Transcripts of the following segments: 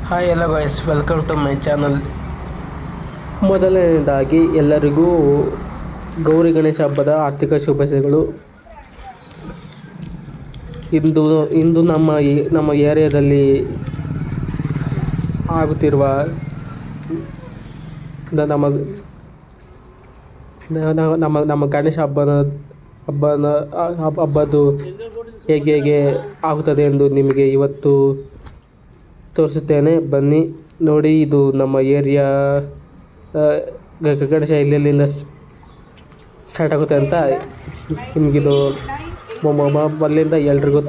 Hi ಎಲ್ಲ guys, welcome to my channel. ಮೊದಲನೇದಾಗಿ ಎಲ್ಲರಿಗೂ ಗೌರಿ ಗಣೇಶ ಹಬ್ಬದ ಆರ್ಥಿಕ ಶುಭಾಶಯಗಳು. ಇಂದು ನಮ್ಮ ಏರಿಯಾದಲ್ಲಿ ಆಗುತ್ತಿರುವ ನಮ್ಮ ಗಣೇಶ ಹಬ್ಬದ್ದು ಹೇಗೆ ಆಗುತ್ತದೆ ಎಂದು ನಿಮಗೆ ಇವತ್ತು ತೋರಿಸುತ್ತೇನೆ. ಬನ್ನಿ ನೋಡಿ. ಇದು ನಮ್ಮ ಏರಿಯಾ ಗಣೇಶ ಎಲ್ಲೆಲ್ಲಿಂದ ಸ್ಟಾರ್ಟ್ ಆಗುತ್ತೆ ಅಂತ ನಿಮಗಿದು ಮೊದಲಿಂದ ಎಲ್ರಿಗೂ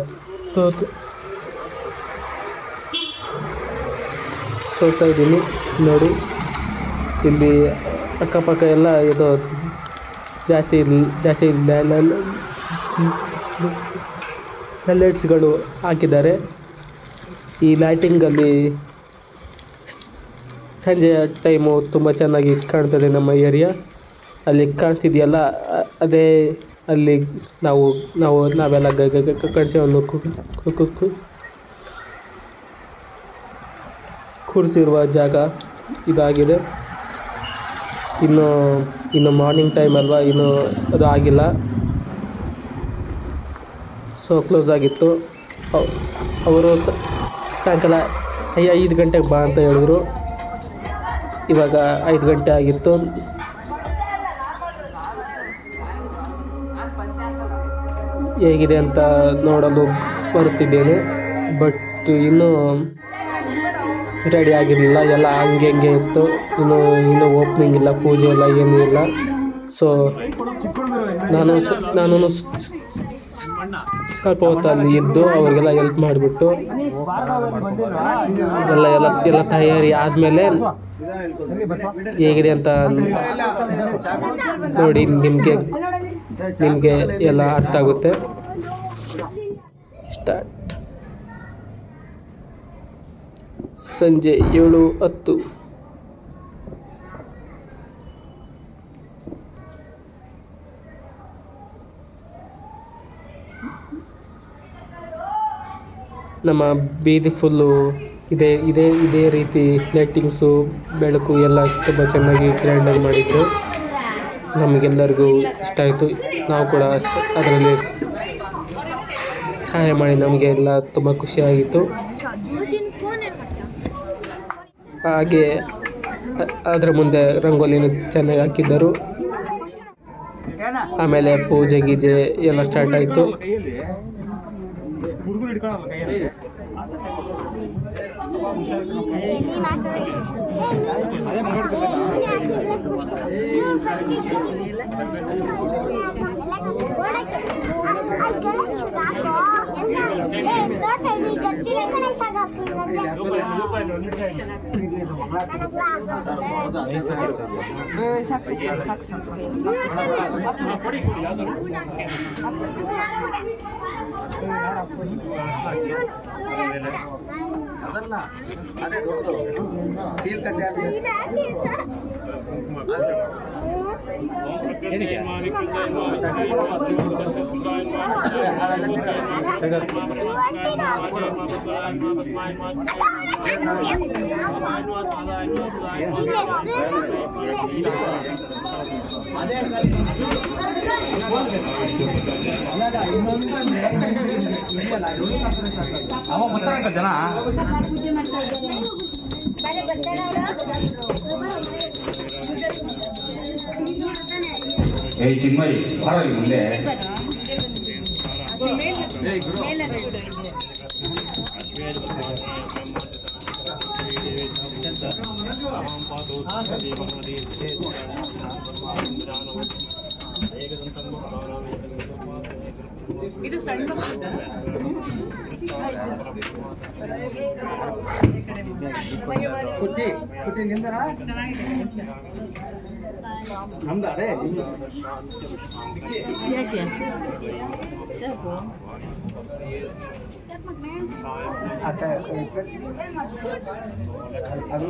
ತೋರಿಸ್ತಾ ಇದ್ದೀನಿ ನೋಡಿ. ಇಲ್ಲಿ ಅಕ್ಕಪಕ್ಕ ಎಲ್ಲ ಇದು ಜಾಸ್ತಿ ಲೈಟ್ಸ್ಗಳು ಹಾಕಿದ್ದಾರೆ. ಈ ಲೈಟಿಂಗಲ್ಲಿ ಸಂಜೆ ಟೈಮು ತುಂಬ ಚೆನ್ನಾಗಿ ಕಾಣ್ತದೆ. ನಮ್ಮ ಏರಿಯಾ ಅಲ್ಲಿ ಕಾಣ್ತಿದೆಯಲ್ಲ, ಅದೇ ಅಲ್ಲಿ ನಾವೆಲ್ಲ ಗಣೇಶವನ್ನು ಕೂರಿಸಿರುವ ಜಾಗ ಇದಾಗಿದೆ. ಇನ್ನು ಮಾರ್ನಿಂಗ್ ಟೈಮ್ ಅಲ್ವಾ, ಇನ್ನು ಅದು ಆಗಿಲ್ಲ. ಸೊ ಕ್ಲೋಸ್ ಆಗಿತ್ತು. ಅವರು ಸಾಯಂಕಾಲ 5 ಗಂಟೆಗೆ ಬಾ ಅಂತ ಹೇಳಿದ್ರು. ಇವಾಗ 5 ಗಂಟೆ ಆಗಿತ್ತು. ಹೇಗಿದೆ ಅಂತ ನೋಡಲು ಬರುತ್ತಿದ್ದೇನೆ. ಬಟ್ ಇನ್ನೂ ರೆಡಿ ಆಗಿರಲಿಲ್ಲ, ಎಲ್ಲ ಹಂಗೆ ಇತ್ತು. ಇನ್ನೂ ಓಪನಿಂಗ್ ಇಲ್ಲ, ಪೂಜೆ ಇಲ್ಲ, ಏನೂ ಇಲ್ಲ. ಸೊ ನಾನು ಸ್ವಲ್ಪ ಹೊತ್ತಲ್ಲಿ ಇದ್ದು ಅವರಿಗೆಲ್ಲ ಹೆಲ್ಪ್ ಮಾಡಿಬಿಟ್ಟು ಎಲ್ಲ ತಯಾರಿ ಆದಮೇಲೆ ಹೇಗಿದೆ ಅಂತ ನೋಡಿ ನಿಮಗೆ ಎಲ್ಲ ಅರ್ಥ ಆಗುತ್ತೆ. ಸ್ಟಾರ್ಟ್. ಸಂಜೆ 7:10. ನಮ್ಮ ಬೀದಿ ಫುಲ್ಲು ಇದೇ ರೀತಿ ಲೈಟಿಂಗ್ಸು, ಬೆಳಕು ಎಲ್ಲ ತುಂಬ ಚೆನ್ನಾಗಿ ಗ್ರ್ಯಾಂಡಾಗಿ ಮಾಡಿದ್ದು. ನಮಗೆಲ್ಲರಿಗೂ ಇಷ್ಟ ಆಯಿತು. ನಾವು ಕೂಡ ಅದರಲ್ಲಿ ಸಹಾಯ ಮಾಡಿ ನಮಗೆ ಎಲ್ಲ ತುಂಬ ಖುಷಿಯಾಗಿತ್ತು. ಹಾಗೆ ಅದರ ಮುಂದೆ ರಂಗೋಲಿನ ಚೆನ್ನಾಗಿ ಹಾಕಿದ್ದರು. ಆಮೇಲೆ ಪೂಜೆ ಗೀಜೆ ಎಲ್ಲ ಸ್ಟಾರ್ಟ್ ಆಯಿತು. ಜನ ಚಿನ್ಮಯಿ ಬಾರಲಿ ಮುಂದೆ. ಇದು ಸಣ್ಣ ಕುಟ್ಟಿ ನಿಂದರ ನಮ್ದು ಅದೇ ಯಾಕೆ ಅದು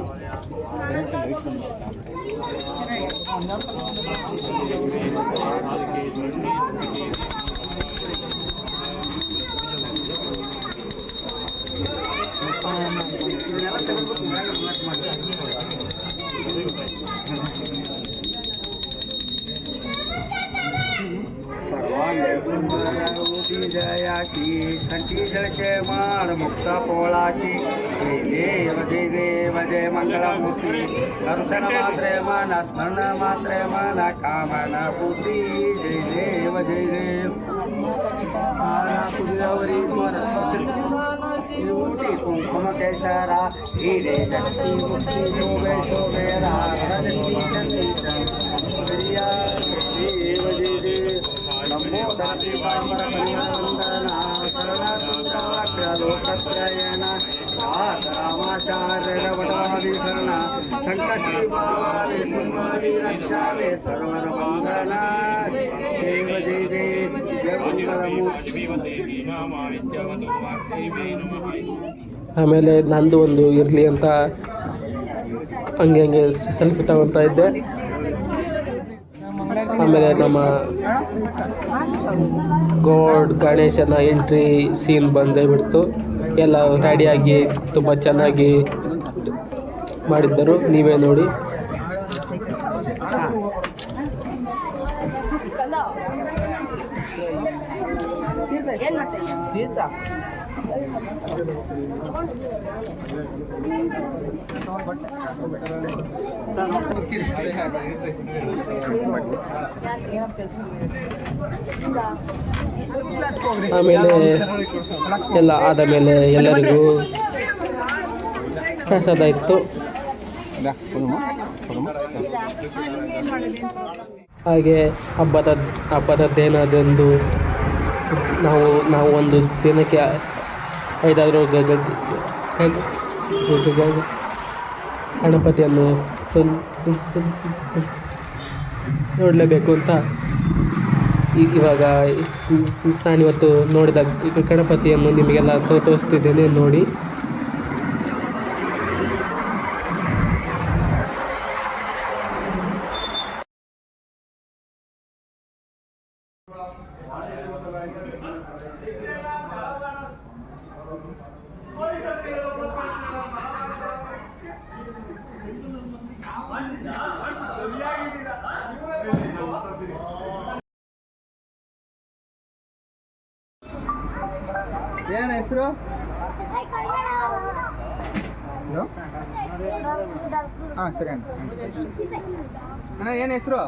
उभी जयाची कंठी जळके माळ मुक्त पोळाची जय देव जय मंगलमूर्ती दर्शन मात्रे मन स्मरण मात्रे मन कामना पूर्ती जय देव जय देव तुझ्यावरी मोठी कुंकुम केशरा हिरे जगती मुक्ती शोभे शोभे देव जय देव नमो धरती पांबर वंदना लोकत्रयेन रामाचार्य वटवादिशरणा संकटी रक्षावे सर्वर मंगला देव जय देव जय मंगलमूर्ति ಆಮೇಲೆ ನಂದು ಒಂದು ಇರಲಿ ಅಂತ ಹಂಗೆ ಸೆಲ್ಫಿ ತಗೊತಾ ಇದ್ದೆ. ಆಮೇಲೆ ನಮ್ಮ ಗಣೇಶನ ಎಂಟ್ರಿ ಸೀನ್ ಬಂದೇ ಬಿಡ್ತು. ಎಲ್ಲ ರೆಡಿಯಾಗಿ ತುಂಬ ಚೆನ್ನಾಗಿ ಮಾಡಿದ್ದರು, ನೀವೇ ನೋಡಿ. ಆಮೇಲೆ ಎಲ್ಲ ಆದ ಮೇಲೆ ಎಲ್ಲರಿಗೂ ಪ್ರಸಾದ ಇತ್ತು. ಹಾಗೆ ಹಬ್ಬದದ್ದೇನಾದೊಂದು ನಾವು ಒಂದು ದಿನಕ್ಕೆ 5 ಗಣಪತಿಯನ್ನು ನೋಡಲೇಬೇಕು ಅಂತ ಇವಾಗ ನಾನಿವತ್ತು ನೋಡಿದ ಗಣಪತಿಯನ್ನು ನಿಮಗೆಲ್ಲ ತೋರಿಸ್ತಿದ್ದೇನೆ ನೋಡಿ. ಏನ ಹೆಸರು? ಹಾಂ ಸರಿ ಅಣ್ಣ. ಏನ ಹೆಸರು?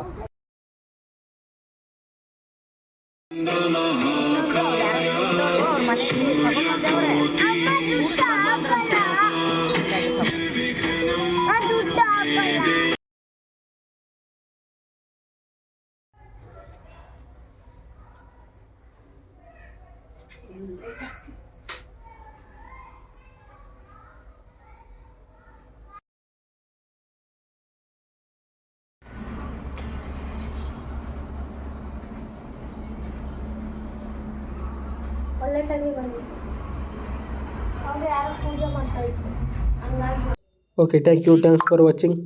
ಒಳ್ಳೆ ಟೈಮಿಗೆ ಬಂದಿತ್ತು. ಅವ್ರು ಯಾರೋ ಪೂಜೆ ಮಾಡ್ತಾ ಇದ್ರು ಹಂಗಾಗಿ. Okay, thanks for watching.